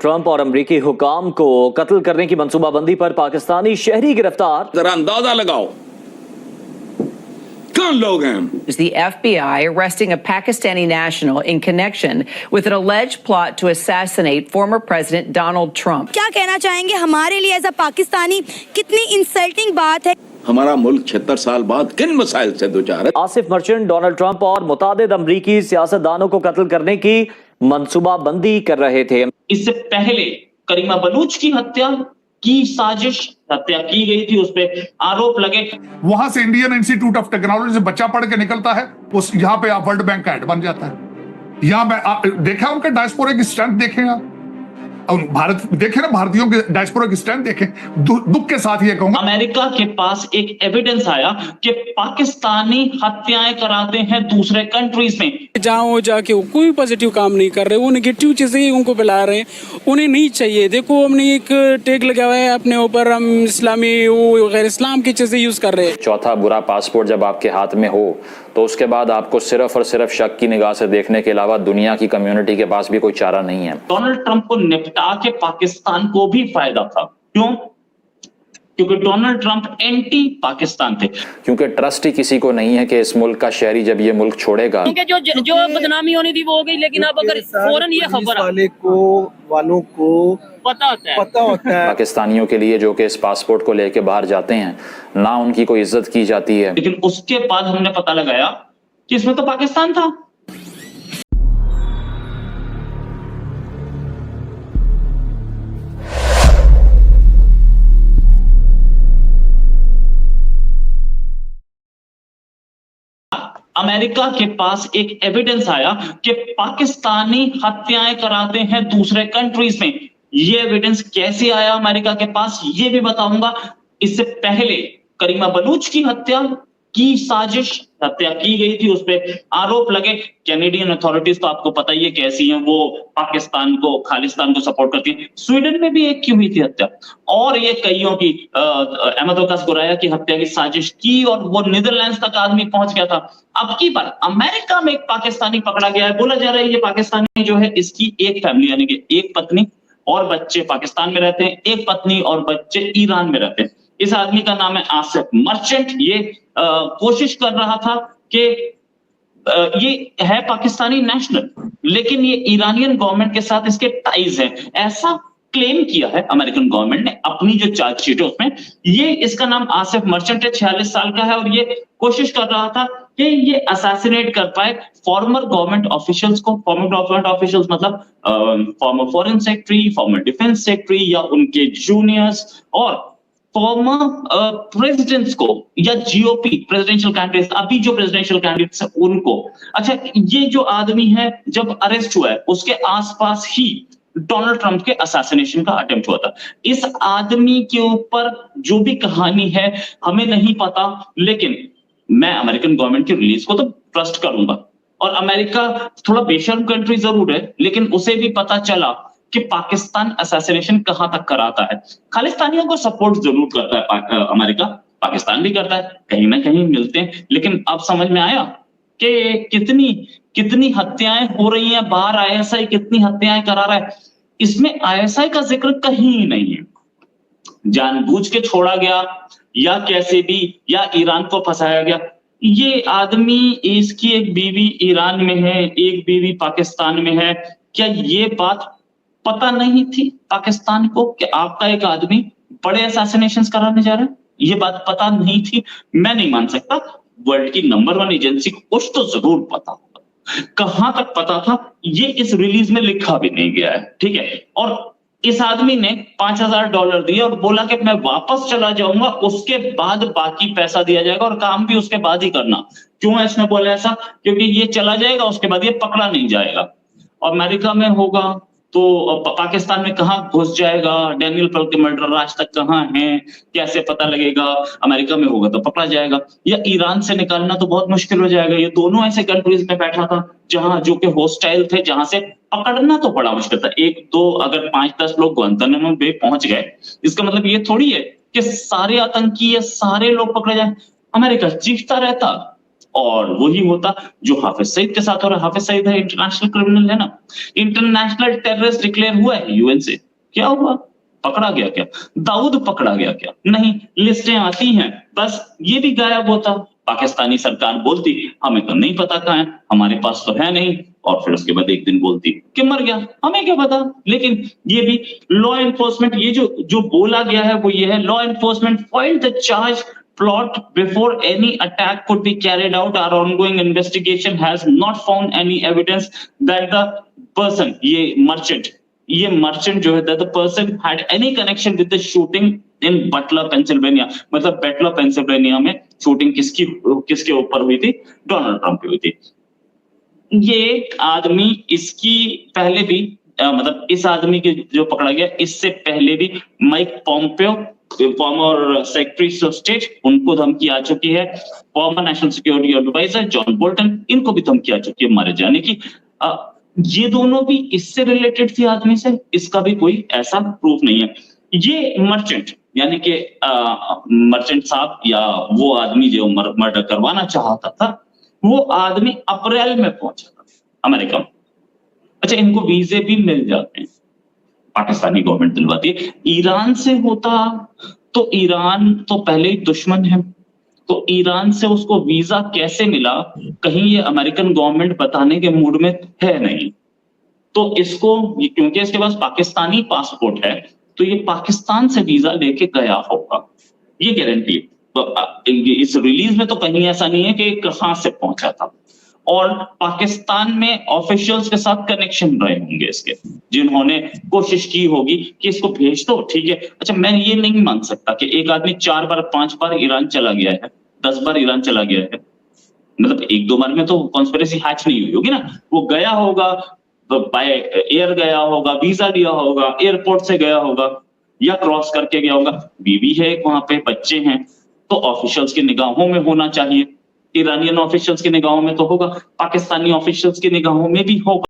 Trump और अमेरिकी हुकाम को कत्ल करने की मंसूबाबंदी पर पाकिस्तानी शहरी गिरफ्तार। जरा अंदाजा लगाओ कौन लोग हैं। Is the FBI arresting a Pakistani national in connection with an alleged plot to assassinate former President Donald Trump? क्या कहना चाहेंगे हमारे लिए एज अ पाकिस्तानी कितनी इंसल्टिंग बात है। हमारा मुल्क 76 साल बाद किन मसाइल से दुचार है। आसिफ मर्चेंट डोनाल्ड ट्रंप और मुतादिद अमरीकी सियासतदानों को कत्ल करने की मंसूबाबंदी कर रहे थे। इससे पहले करीमा बलूच की हत्या की साजिश, हत्या की गई थी, उस पर आरोप लगे। वहां से इंडियन इंस्टीट्यूट ऑफ टेक्नोलॉजी से बच्चा पढ़ के निकलता है, उस यहाँ पे आप वर्ल्ड बैंक का एड बन जाता है। यहाँ मैं आप देखा उनके डायस्पोरा की स्ट्रेंथ देखें, आप भारत देखें ना, भारतीयों के डायस्पोरा की स्ट्रेंथ देखें। दुख के साथ ये कहूंगा, अमेरिका के पास एक एविडेंस आया कि पाकिस्तानी हत्याएं कराते हैं दूसरे कंट्रीज में। जहाँ जाके वो कोई पॉजिटिव काम नहीं कर रहे, वो नेगेटिव चीजें ही उनको फैला रहे हैं, उन्हें नहीं चाहिए। देखो हमने एक टैग लगा हुआ है अपने ऊपर, हम इस्लामी वो गैर इस्लाम की चीजें यूज कर रहे हैं। चौथा बुरा पासपोर्ट जब आपके हाथ में हो तो उसके बाद आपको सिर्फ और सिर्फ शक की निगाह से देखने के अलावा दुनिया की कम्युनिटी के पास भी कोई चारा नहीं है। डोनाल्ड ट्रंप को निपटा के पाकिस्तान को भी फायदा था। क्यों? क्योंकि डोनाल्ड ट्रंप एंटी पाकिस्तान थे। क्योंकि ट्रस्ट ही किसी को नहीं है कि इस मुल्क का शहरी जब ये मुल्क छोड़ेगा, क्योंकि जो बदनामी होनी थी वो हो गई, लेकिन अब अगर फौरन ये खबर वालों को पता होता है पाकिस्तानियों के लिए जो कि इस पासपोर्ट को लेके बाहर जाते हैं, ना उनकी कोई इज्जत की जाती है। लेकिन उसके बाद हमने पता लगाया कि इसमें तो पाकिस्तान था। अमेरिका के पास एक एविडेंस आया कि पाकिस्तानी हत्याएं कराते हैं दूसरे कंट्रीज में। ये एविडेंस कैसे आया अमेरिका के पास, ये भी बताऊंगा। इससे पहले करीमा बलूच की हत्या की साजिश, हत्या की गई थी, उस पर आरोप लगे। कैनेडियन अथॉरिटीज तो आपको पता ही है कैसी हैं, वो पाकिस्तान को, खालिस्तान को सपोर्ट करती है। स्वीडन में भी एक की हुई थी हत्या, और ये कईयों की अहमद वकास गुराया की हत्या की साजिश की, और वो नीदरलैंड्स तक आदमी पहुंच गया था। अब की बार अमेरिका में एक पाकिस्तानी पकड़ा गया है। बोला जा रहा है ये पाकिस्तानी जो है, इसकी एक फैमिली यानी कि एक पत्नी और बच्चे पाकिस्तान में रहते हैं, एक पत्नी और बच्चे ईरान में रहते हैं। इस आदमी का नाम है आसिफ मर्चेंट। ये कोशिश कर रहा था कि ये है पाकिस्तानी नेशनल, लेकिन ये ईरानियन गवर्नमेंट के साथ इसके टाइज हैं, ऐसा क्लेम किया है अमेरिकन गवर्नमेंट ने अपनी जो चार्जशीट है उसमें। ये इसका नाम आसिफ मर्चेंट है, 46 साल का है, और ये कोशिश कर रहा था कि ये असैसिनेट कर पाए फॉर्मर गवर्नमेंट ऑफिशियल्स को। फॉर्मर गवर्नमेंट ऑफिशियल्स मतलब farmer foreign secretary, farmer defence secretary या उनके जूनियर्स, और फॉर्मर प्रेसिडेंट्स को, या जीओपी प्रेसिडेंशियल कैंडिडेट्स, अभी जो प्रेसिडेंशियल कैंडिडेट्स हैं उनको। अच्छा, ये जो आदमी है जब अरेस्ट हुआ है उसके आसपास ही डोनाल्ड ट्रंप के असैसिनेशन का अटेम्प्ट हुआ था। इस आदमी के ऊपर जो भी कहानी है हमें नहीं पता, लेकिन मैं अमेरिकन गवर्नमेंट की रिलीज को तो ट्रस्ट करूंगा। और अमेरिका थोड़ा बेशर्म कंट्री जरूर है, लेकिन उसे भी पता चला कि पाकिस्तान असैसिनेशन कहां तक कराता है। खालिस्तानियों को सपोर्ट जरूर करता है अमेरिका, पाकिस्तान भी करता है, कहीं ना कहीं मिलते हैं। लेकिन अब समझ में आया कि कितनी हत्याएं हो रही हैं बाहर, आईएसआई कितनी हत्याएं करा रहा है। इसमें आईएसआई का जिक्र कहीं नहीं है। जानबूझ के छोड़ा गया या कैसे भी, या ईरान को फंसाया गया। ये आदमी, इसकी एक बीवी ईरान में है, एक बीवी पाकिस्तान में है। क्या ये बात पता नहीं थी पाकिस्तान को कि आपका एक आदमी बड़े असैसिनेशंस कराने जा रहा है? ये बात पता नहीं थी? मैं नहीं मान सकता। वर्ल्ड की नंबर 1 एजेंसी को कुछ तो जरूर पता होगा। कहां तक पता था ये इस रिलीज में लिखा भी नहीं गया है, ठीक है। और इस आदमी ने $5000 दिए और बोला कि मैं वापस चला जाऊंगा, उसके बाद बाकी पैसा दिया जाएगा और काम भी उसके बाद ही करना। क्यों इसने बोला ऐसा? क्योंकि ये चला जाएगा, उसके बाद ये पकड़ा नहीं जाएगा। अमेरिका में होगा तो पाकिस्तान में कहां घुस जाएगा, डैनियल पेल के मर्डर आज तक कहां है, कैसे पता लगेगा? अमेरिका में होगा तो पकड़ा जाएगा, या ईरान से निकालना तो बहुत मुश्किल हो जाएगा। ये दोनों ऐसे कंट्रीज में बैठा था जहां जो कि होस्टाइल थे, जहां से पकड़ना तो बड़ा मुश्किल था। 1-2 अगर 5-10 लोग गुआंतानामो बे पहुंच गए, इसका मतलब ये थोड़ी है कि सारे आतंकी या सारे लोग पकड़े जाए। अमेरिका चीखता रहता और वही होता जो हाफिज सईद के साथ हो रहा है। हाफिज सईद है इंटरनेशनल क्रिमिनल है ना, इंटरनेशनल टेररिस्ट डिक्लेयर हुआ है यूएन से, क्या हुआ? पकड़ा गया क्या? दाऊद पकड़ा गया क्या? नहीं, लिस्टें आती हैं, बस ये भी गायब होता। पाकिस्तानी सरकार बोलती हमें तो नहीं पता कहाँ है, हमारे पास तो है नहीं, और फिर उसके बाद एक दिन बोलती कि मर गया, हमें क्या पता। लेकिन ये भी लॉ एनफोर्समेंट, ये जो बोला गया है वो ये है, law enforcement filed the charge plot before any attack could be carried out. Our ongoing investigation has not found any evidence that the person, ये merchant जो है, that the person had any connection with the shooting in Butler, Pennsylvania. मतलब Buttler Pennsylvania में shooting किसके ऊपर हुई थी? Donald Trump पे हुई थी। ये आदमी इसकी पहले भी मतलब इस आदमी के जो पकड़ा गया, इससे पहले भी Mike Pompeo, former secretary of state, उनको धमकी आ चुकी है। Former national security adviser John Bolton, इनको भी धमकी आ चुकी है मारे जाने की। ये दोनों भी इससे रिलेटेड थी आदमी से, इसका भी कोई ऐसा प्रूफ नहीं है। ये मर्चेंट यानी कि मर्चेंट साहब या वो आदमी जो मर्डर करवाना चाहता था, वो आदमी अप्रैल में पहुंचा था अमेरिका में। अच्छा, इनको वीजे भी मिल जाते हैं, पाकिस्तानी गवर्नमेंट दिलवाती है। ईरान से होता तो ईरान तो पहले ही दुश्मन है, तो ईरान से उसको वीजा कैसे मिला, कहीं ये अमेरिकन गवर्नमेंट बताने के मूड में है नहीं। तो इसको, क्योंकि इसके पास पाकिस्तानी पासपोर्ट है, तो ये पाकिस्तान से वीजा लेके गया होगा, ये गारंटी है। तो इस रिलीज में तो कहीं ऐसा नहीं है कि कहां से पहुंचा था। और पाकिस्तान में ऑफिशियल्स के साथ कनेक्शन रहे होंगे इसके, जिन्होंने कोशिश की होगी कि इसको भेज दो, ठीक है। अच्छा, मैं ये नहीं मान सकता कि एक आदमी 4 बार 5 बार ईरान चला गया है, 10 बार ईरान चला गया है, मतलब 1-2 बार में तो कॉन्स्पिरेसी हैच नहीं हुई होगी ना। वो गया होगा, बाय एयर गया होगा, वीजा लिया होगा, एयरपोर्ट से गया होगा या क्रॉस करके गया होगा। बीवी है वहां पे, बच्चे हैं, तो ऑफिशियल्स की निगाहों में होना चाहिए। ईरानियन ऑफिशियल्स की निगाहों में तो होगा, पाकिस्तानी ऑफिशियल्स की निगाहों में भी होगा।